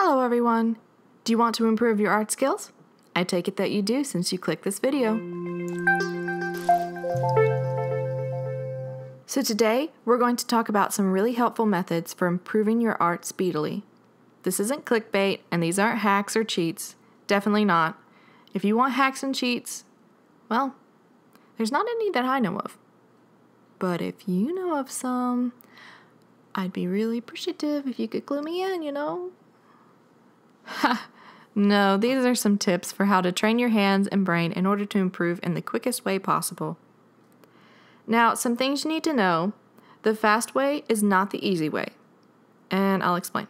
Hello everyone! Do you want to improve your art skills? I take it that you do since you clicked this video. So today, we're going to talk about some really helpful methods for improving your art speedily. This isn't clickbait, and these aren't hacks or cheats. Definitely not. If you want hacks and cheats, well, there's not any that I know of. But if you know of some, I'd be really appreciative if you could clue me in, you know? Ha! No, these are some tips for how to train your hands and brain in order to improve in the quickest way possible. Now, some things you need to know. The fast way is not the easy way. And I'll explain.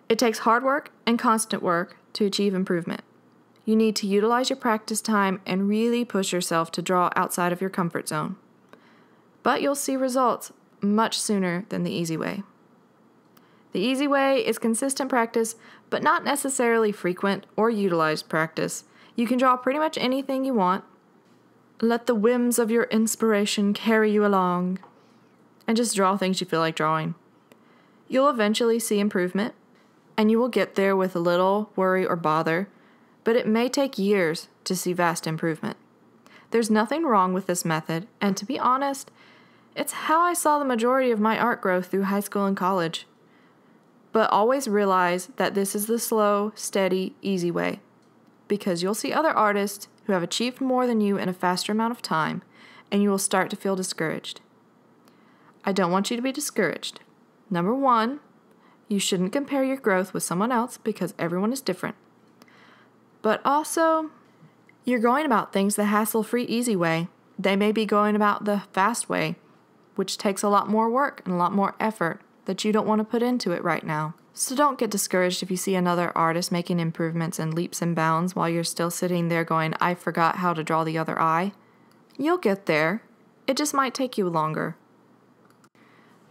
It takes hard work and constant work to achieve improvement. You need to utilize your practice time and really push yourself to draw outside of your comfort zone. But you'll see results much sooner than the easy way. The easy way is consistent practice, but not necessarily frequent or utilized practice. You can draw pretty much anything you want. Let the whims of your inspiration carry you along, and just draw things you feel like drawing. You'll eventually see improvement, and you will get there with a little worry or bother, but it may take years to see vast improvement. There's nothing wrong with this method, and to be honest, it's how I saw the majority of my art growth through high school and college. But always realize that this is the slow, steady, easy way, because you'll see other artists who have achieved more than you in a faster amount of time, and you will start to feel discouraged. I don't want you to be discouraged. Number one, you shouldn't compare your growth with someone else because everyone is different. But also, you're going about things the hassle-free, easy way. They may be going about the fast way, which takes a lot more work and a lot more effort that you don't want to put into it right now. So don't get discouraged if you see another artist making improvements in leaps and bounds while you're still sitting there going, I forgot how to draw the other eye. You'll get there. It just might take you longer.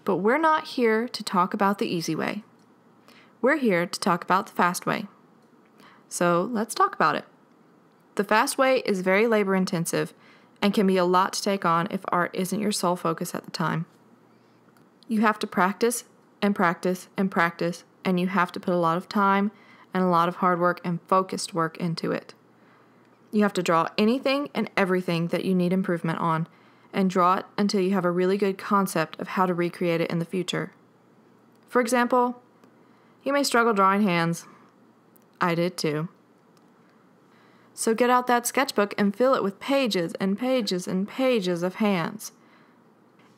But we're not here to talk about the easy way. We're here to talk about the fast way. So let's talk about it. The fast way is very labor intensive and can be a lot to take on if art isn't your sole focus at the time. You have to practice and practice and practice, and you have to put a lot of time and a lot of hard work and focused work into it. You have to draw anything and everything that you need improvement on, and draw it until you have a really good concept of how to recreate it in the future. For example, you may struggle drawing hands. I did too. So get out that sketchbook and fill it with pages and pages and pages of hands.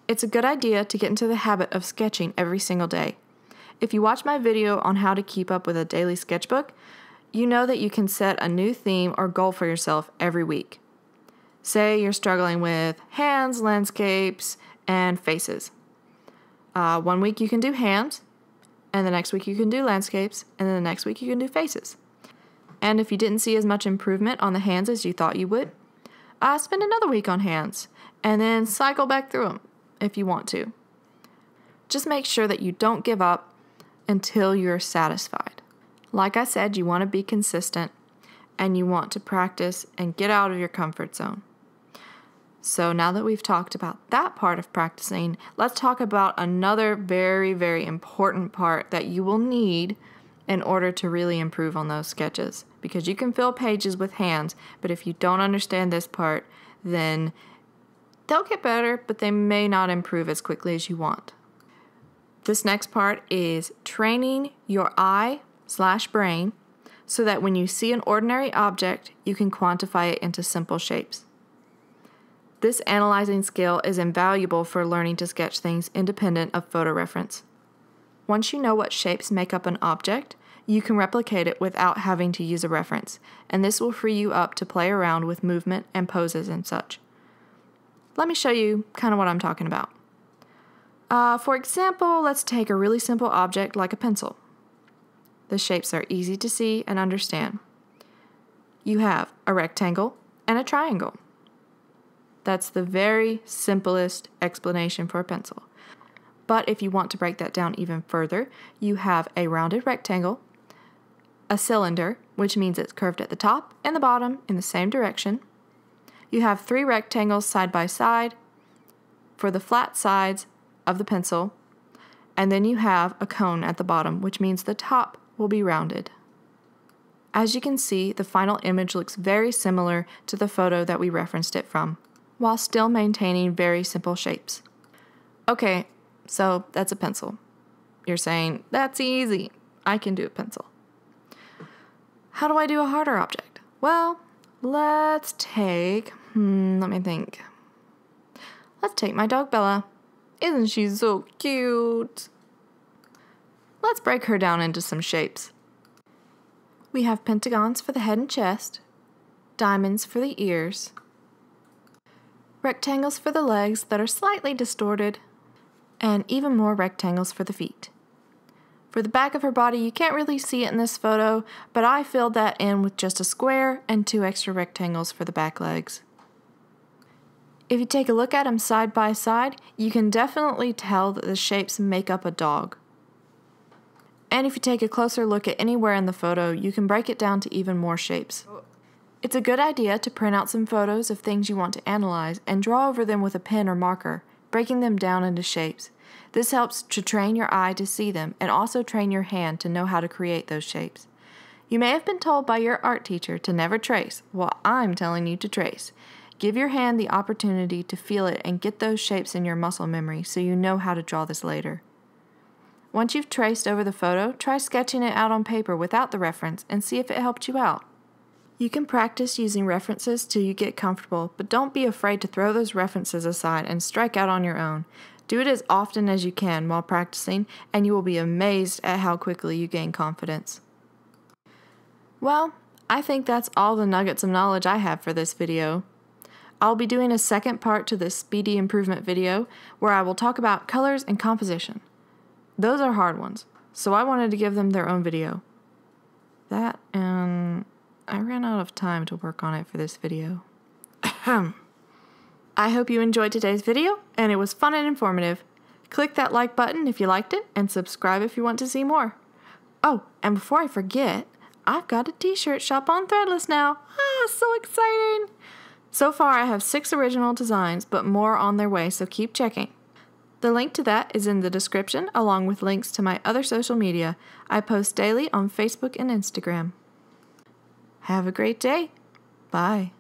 It's a good idea to get into the habit of sketching every single day. If you watch my video on how to keep up with a daily sketchbook, you know that you can set a new theme or goal for yourself every week. Say you're struggling with hands, landscapes, and faces. 1 week you can do hands, and the next week you can do landscapes, and then the next week you can do faces. And if you didn't see as much improvement on the hands as you thought you would, spend another week on hands, and then cycle back through them if you want to. Just make sure that you don't give up until you're satisfied. Like I said, you want to be consistent, and you want to practice and get out of your comfort zone. So now that we've talked about that part of practicing, let's talk about another very, very important part that you will need in order to really improve on those sketches. Because you can fill pages with hands, but if you don't understand this part, then they'll get better, but they may not improve as quickly as you want. This next part is training your eye/brain so that when you see an ordinary object, you can quantify it into simple shapes. This analyzing skill is invaluable for learning to sketch things independent of photo reference. Once you know what shapes make up an object, you can replicate it without having to use a reference, and this will free you up to play around with movement and poses and such. Let me show you kind of what I'm talking about. For example, let's take a really simple object like a pencil. The shapes are easy to see and understand. You have a rectangle and a triangle. That's the very simplest explanation for a pencil. But if you want to break that down even further, you have a rounded rectangle, a cylinder, which means it's curved at the top and the bottom in the same direction. You have 3 rectangles side by side for the flat sides of the pencil, and then you have a cone at the bottom, which means the top will be rounded. As you can see, the final image looks very similar to the photo that we referenced it from, while still maintaining very simple shapes. Okay, so that's a pencil. You're saying, that's easy. I can do a pencil. How do I do a harder object? Well, let's take, let me think. Let's take my dog Bella. Isn't she so cute? Let's break her down into some shapes. We have pentagons for the head and chest, diamonds for the ears, rectangles for the legs that are slightly distorted, and even more rectangles for the feet. For the back of her body, you can't really see it in this photo, but I filled that in with just a square and 2 extra rectangles for the back legs. If you take a look at them side by side, you can definitely tell that the shapes make up a dog. And if you take a closer look at anywhere in the photo, you can break it down to even more shapes. It's a good idea to print out some photos of things you want to analyze and draw over them with a pen or marker, breaking them down into shapes. This helps to train your eye to see them and also train your hand to know how to create those shapes. You may have been told by your art teacher to never trace. Well, I'm telling you to trace. Give your hand the opportunity to feel it and get those shapes in your muscle memory so you know how to draw this later. Once you've traced over the photo, try sketching it out on paper without the reference and see if it helped you out. You can practice using references till you get comfortable, but don't be afraid to throw those references aside and strike out on your own. Do it as often as you can while practicing, and you will be amazed at how quickly you gain confidence. Well, I think that's all the nuggets of knowledge I have for this video. I'll be doing a second part to this speedy improvement video where I will talk about colors and composition. Those are hard ones, so I wanted to give them their own video. That, and I ran out of time to work on it for this video. I hope you enjoyed today's video, and it was fun and informative. Click that like button if you liked it, and subscribe if you want to see more. Oh, and before I forget, I've got a t-shirt shop on Threadless now. So exciting! So far, I have 6 original designs, but more on their way, so keep checking. The link to that is in the description, along with links to my other social media. I post daily on Facebook and Instagram. Have a great day. Bye.